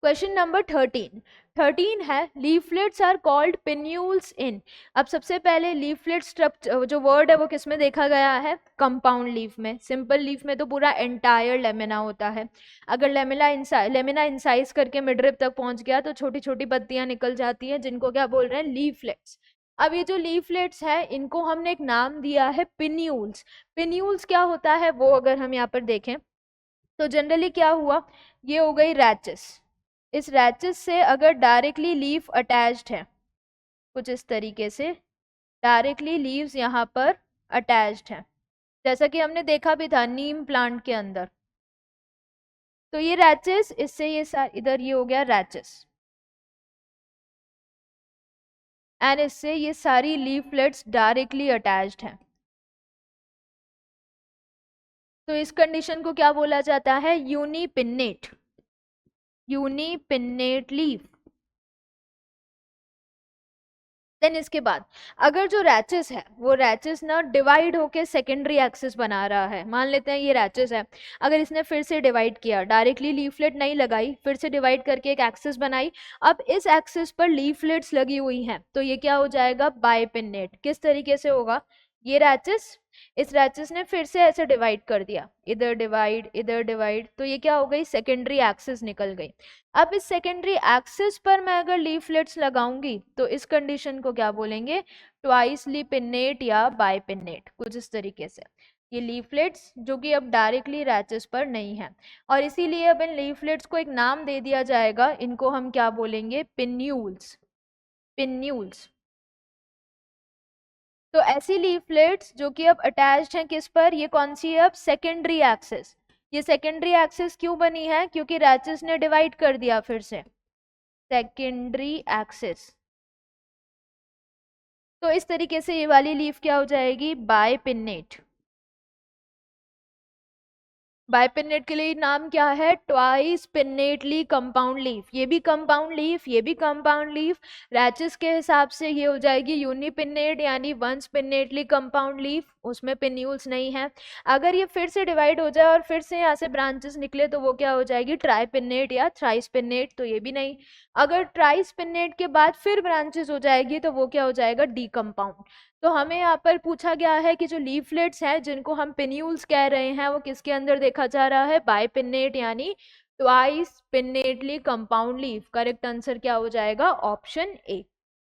Question number 13 है leaflets are called पिन्यूल्स इन। अब सबसे पहले लीफलेट्स जो वर्ड है वो किस में देखा गया है? कंपाउंड लीफ में। सिंपल लीफ में तो पूरा एंटायर लेमिना होता है। अगर लेमिना इंसाइज करके मिडरिप तक पहुंच गया तो छोटी छोटी पत्तियां निकल जाती हैं, जिनको क्या बोल रहे हैं? लीफलेट्स। अब ये जो लीफलेट्स है इनको हमने एक नाम दिया है पिन्यूल्स। पिन्यूल्स क्या होता है वो अगर हम यहाँ पर देखें तो जनरली क्या हुआ, ये हो गई रैचेस। इस रैचेस से अगर डायरेक्टली लीफ अटैच्ड है कुछ इस तरीके से, डायरेक्टली लीव्स यहाँ पर अटैच्ड है, जैसा कि हमने देखा भी था नीम प्लांट के अंदर, तो ये रैचेस, इससे ये इधर ये हो गया रैचेस, एंड इससे ये सारी लीफलेट्स डायरेक्टली अटैच्ड हैं। तो इस कंडीशन को क्या बोला जाता है? यूनिपिन्नेट, यूनिपिन्नेट लीफ। देन इसके बाद अगर जो रैचेस है वो रैचेस ना डिवाइड होके सेकेंडरी एक्सिस बना रहा है, मान लेते हैं ये रैचेस है, अगर इसने फिर से डिवाइड किया, डायरेक्टली लीफलेट नहीं लगाई, फिर से डिवाइड करके एक एक्सिस बनाई, अब इस एक्सिस पर लीफलेट्स लगी हुई हैं, तो ये क्या हो जाएगा? बाइपिन्नेट। किस तरीके से होगा? ये रैचेस, इस रैचेस ने फिर से ऐसे डिवाइड कर दिया, इधर डिवाइड इधर डिवाइड, तो ये क्या हो गई? सेकेंडरी एक्सिस निकल गई। अब इस सेकेंडरी एक्सिस पर मैं अगर लीफलेट्स लगाऊंगी तो इस कंडीशन को क्या बोलेंगे? ट्वाइसली पिन्नेट या बाइपिन्नेट, कुछ इस तरीके से। ये लीफलेट्स जो कि अब डायरेक्टली रैचेस पर नहीं है, और इसीलिए अब इन लीफलेट्स को एक नाम दे दिया जाएगा, इनको हम क्या बोलेंगे? पिन्यूल्स, पिन्यूल्स। तो ऐसी लीफलेट्स जो कि अब अटैच्ड हैं किस पर? ये कौन सी है अब? Secondary axis. ये सेकेंडरी एक्सिस क्यों बनी है? क्योंकि रैचेस ने डिवाइड कर दिया फिर से, सेकेंडरी एक्सिस। तो इस तरीके से ये वाली लीफ क्या हो जाएगी? बाइपिन्नेट। बाइपिन्नेट के लिए नाम क्या है? Twice pinnately compound leaf. ये भी कंपाउंड लीफ, ये भी कंपाउंड लीफ। रैचेस के हिसाब से ये हो जाएगी यूनिपिन्नेट यानी वंस पिन्नेटली कंपाउंड लीफ, उसमें पिन्यूल्स नहीं है। अगर ये फिर से डिवाइड हो जाए और फिर से यहाँ से ब्रांचेस निकले तो वो क्या हो जाएगी? ट्राइपिन्नेट या थ्राइस पिन्नेट, तो ये भी नहीं। अगर ट्राइस पिन्नेट के बाद फिर ब्रांचेस हो जाएगी तो वो क्या हो जाएगा? D compound. तो हमें यहाँ पर पूछा गया है कि जो लीफलेट्स हैं जिनको हम पिन्यूल्स कह रहे हैं वो किसके अंदर देखा जा रहा है? बाइपिन्नेट यानी twice pinnately compound leaf. Correct answer क्या हो जाएगा? Option A.